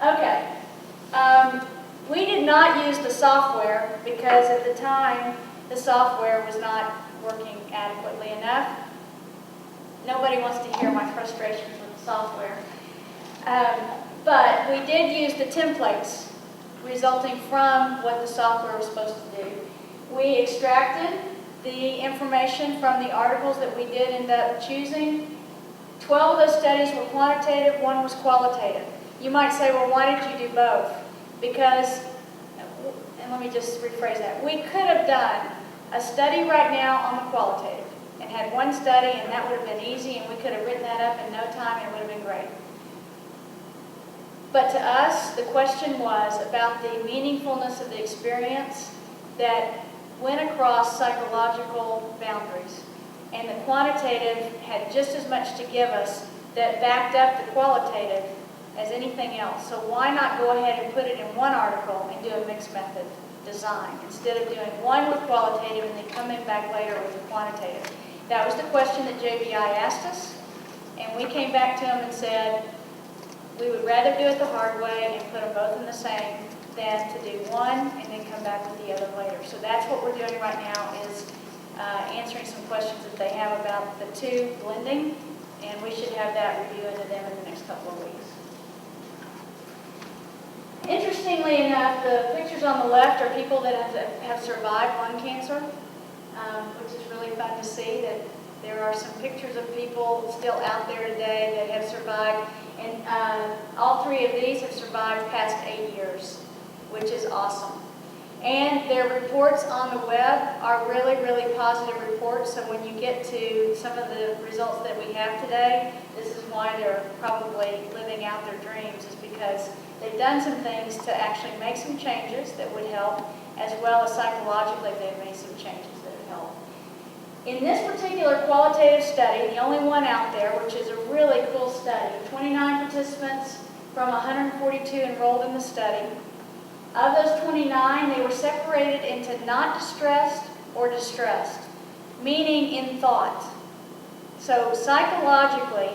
Okay. We did not use the software because at the time the software was not working adequately enough. Nobody wants to hear my frustrations with the software. But we did use the templates resulting from what the software was supposed to do. We extracted the information from the articles that we did end up choosing. 12 of those studies were quantitative, 1 was qualitative. You might say, well, why did you do both? Because, and let me just rephrase that, we could have done a study right now on the qualitative and had 1 study, and that would have been easy, and we could have written that up in no time, and it would have been great. But to us, the question was about the meaningfulness of the experience that went across psychological boundaries. And the quantitative had just as much to give us that backed up the qualitative as anything else. So why not go ahead and put it in one article and do a mixed method design instead of doing one with qualitative and then coming back later with the quantitative? That was the question that JBI asked us, and we came back to them and said, we would rather do it the hard way and put them both in the same than to do one and then come back with the other later. So that's what we're doing right now is answering some questions that they have about the 2 blending, and we should have that review into them in the next couple of weeks. Interestingly enough, the pictures on the left are people that have survived lung cancer, which is really fun to see that there are some pictures of people still out there today that have survived, and all 3 of these have survived past 8 years, which is awesome. And their reports on the web are really, really positive reports, so when you get to some of the results that we have today, this is why they're probably living out their dreams, is because they've done some things to actually make some changes that would help, as well as psychologically they've made some changes that would help. In this particular qualitative study, the only one out there, which is a really cool study, 29 participants from 142 enrolled in the study. Of those 29, they were separated into not distressed or distressed, meaning in thought. So psychologically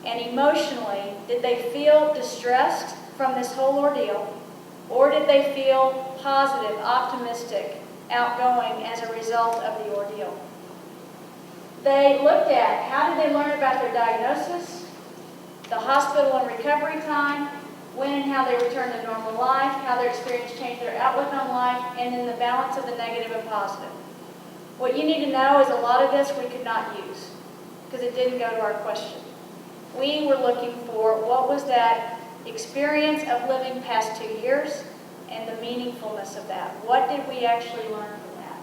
and emotionally, did they feel distressed from this whole ordeal, or did they feel positive, optimistic, outgoing as a result of the ordeal? They looked at how did they learn about their diagnosis, the hospital and recovery time, when and how they returned to normal life, how their experience changed their outlook on life, and then the balance of the negative and positive. What you need to know is a lot of this we could not use because it didn't go to our question. We were looking for what was that experience of living past 2 years and the meaningfulness of that. What did we actually learn from that?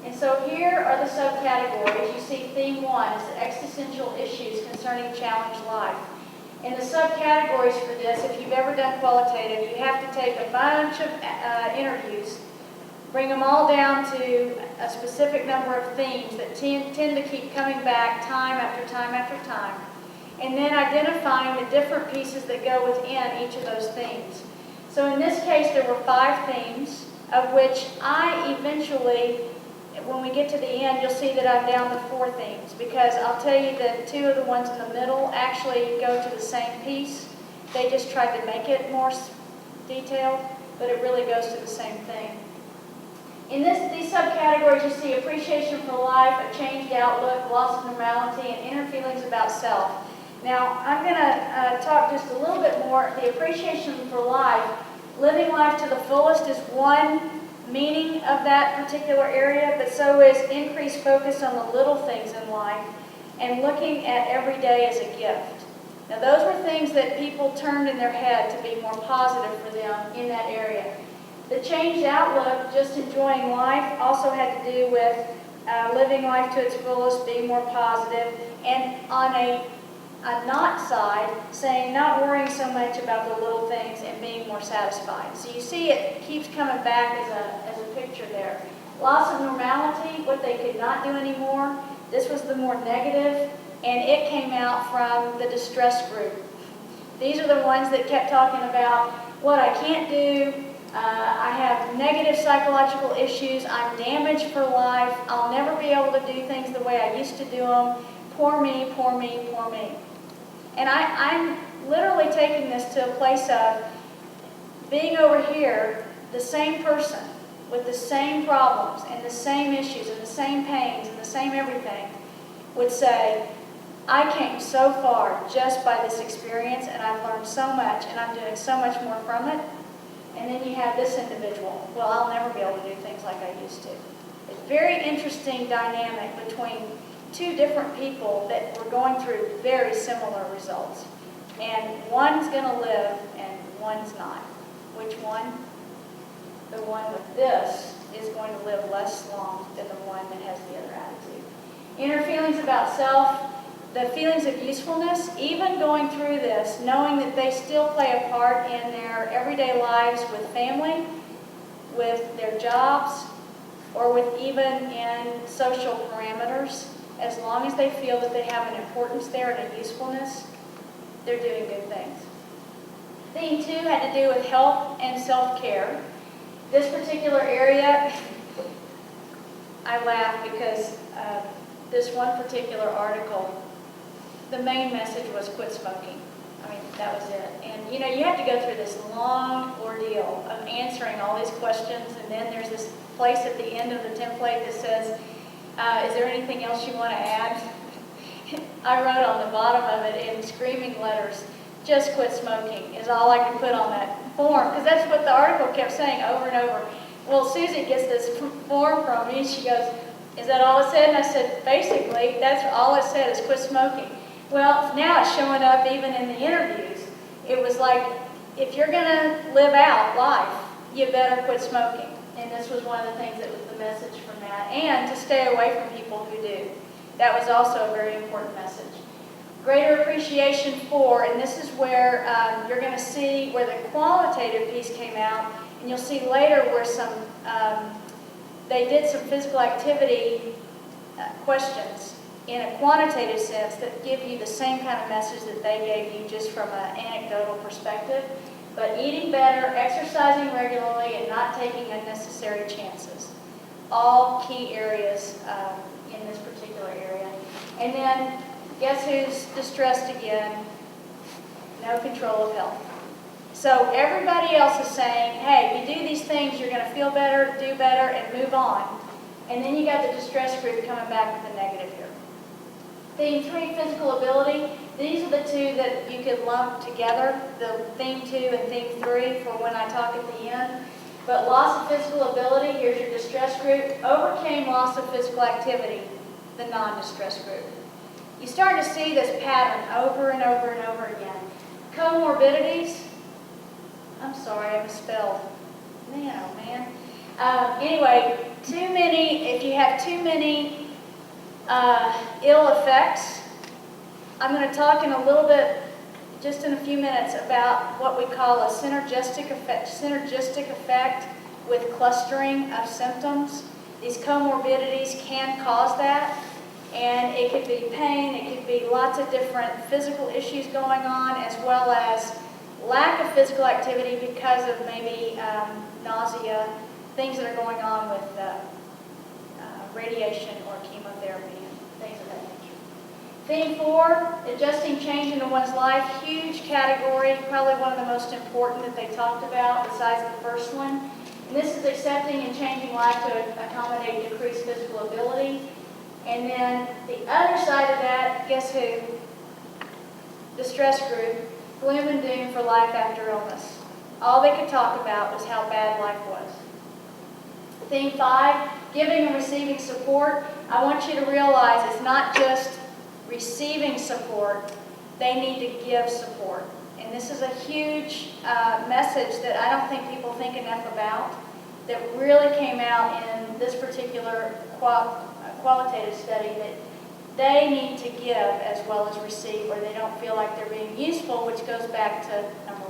And so here are the subcategories. You see theme 1 is the existential issues concerning challenged life. In the subcategories for this, if you've ever done qualitative, you have to take a bunch of interviews, bring them all down to a specific number of themes that tend to keep coming back time after time after time, and then identifying the different pieces that go within each of those themes. So in this case, there were 5 themes, of which I eventually, when we get to the end, you'll see that I'm down to 4 themes, because I'll tell you that 2 of the ones in the middle actually go to the same piece. They just tried to make it more detailed, but it really goes to the same thing. In these subcategories, you see appreciation for life, a changed outlook, loss of normality, and inner feelings about self. Now, I'm going to talk just a little bit more. The appreciation for life, living life to the fullest is one meaning of that particular area, but so is increased focus on the little things in life and looking at every day as a gift. Now, those were things that people turned in their head to be more positive for them in that area. The changed outlook, just enjoying life, also had to do with living life to its fullest, being more positive, and on a not side, saying not worrying so much about the little things and being more satisfied. So you see it keeps coming back as a picture there. Loss of normality, what they could not do anymore. This was the more negative, and it came out from the distressed group. These are the ones that kept talking about what I can't do. I have negative psychological issues. I'm damaged for life. I'll never be able to do things the way I used to do them. Poor me, poor me, poor me. And I'm literally taking this to a place of, being over here, the same person with the same problems and the same issues and the same pains and the same everything would say, I came so far just by this experience, and I've learned so much, and I'm doing so much more from it. And then you have this individual, well, I'll never be able to do things like I used to. It's a very interesting dynamic between two different people that were going through very similar results. And one's going to live and one's not. Which one? The one with this is going to live less long than the one that has the other attitude. Inner feelings about self, the feelings of usefulness, even going through this, knowing that they still play a part in their everyday lives with family, with their jobs, or with even in social parameters, as long as they feel that they have an importance there and a usefulness, they're doing good things. Theme 2 had to do with health and self-care. This particular area, I laugh because this one particular article, the main message was quit smoking. I mean, that was it. And you have to go through this long ordeal of answering all these questions, and then there's this place at the end of the template that says, is there anything else you want to add? I wrote on the bottom of it in screaming letters, just quit smoking is all I could put on that form, because that's what the article kept saying over and over. Well, Susie gets this form from me, and she goes, is that all it said? And I said, basically, that's all it said is quit smoking. Well, now it's showing up even in the interviews. It was like, if you're going to live out life, you better quit smoking. And this was one of the things that was the message from that. And to stay away from people who do. That was also a very important message. Greater appreciation for, and this is where you're going to see where the qualitative piece came out, and you'll see later where they did some physical activity questions in a quantitative sense that give you the same kind of message that they gave you just from an anecdotal perspective. But eating better, exercising regularly, and not taking unnecessary chances. All key areas in this particular area. And then, guess who's distressed again? No control of health. So everybody else is saying, hey, you do these things, you're going to feel better, do better, and move on. And then you got the distress group coming back with a negative here. Theme 3, physical ability. These are the two that you could lump together, the theme 2 and theme 3 for when I talk at the end. But loss of physical ability, here's your distress group, overcame loss of physical activity, the non-distress group. You start to see this pattern over and over and over again. Comorbidities, I'm sorry, I misspelled. Man, oh man. Anyway, if you have too many ill effects, I'm going to talk in a little bit, just in a few minutes, about what we call a synergistic effect with clustering of symptoms. These comorbidities can cause that, and it could be pain, it could be lots of different physical issues going on, as well as lack of physical activity because of maybe nausea, things that are going on with radiation or chemotherapy and things of that nature. Theme 4, adjusting change into one's life, huge category, probably one of the most important that they talked about besides the first one. And this is accepting and changing life to accommodate decreased physical ability. And then the other side of that, guess who? Distress group, gloom and doom for life after illness. All they could talk about was how bad life was. Theme 5, giving and receiving support. I want you to realize it's not just receiving support, they need to give support. And this is a huge message that I don't think people think enough about, that really came out in this particular qualitative study, that they need to give as well as receive, or they don't feel like they're being useful, which goes back to number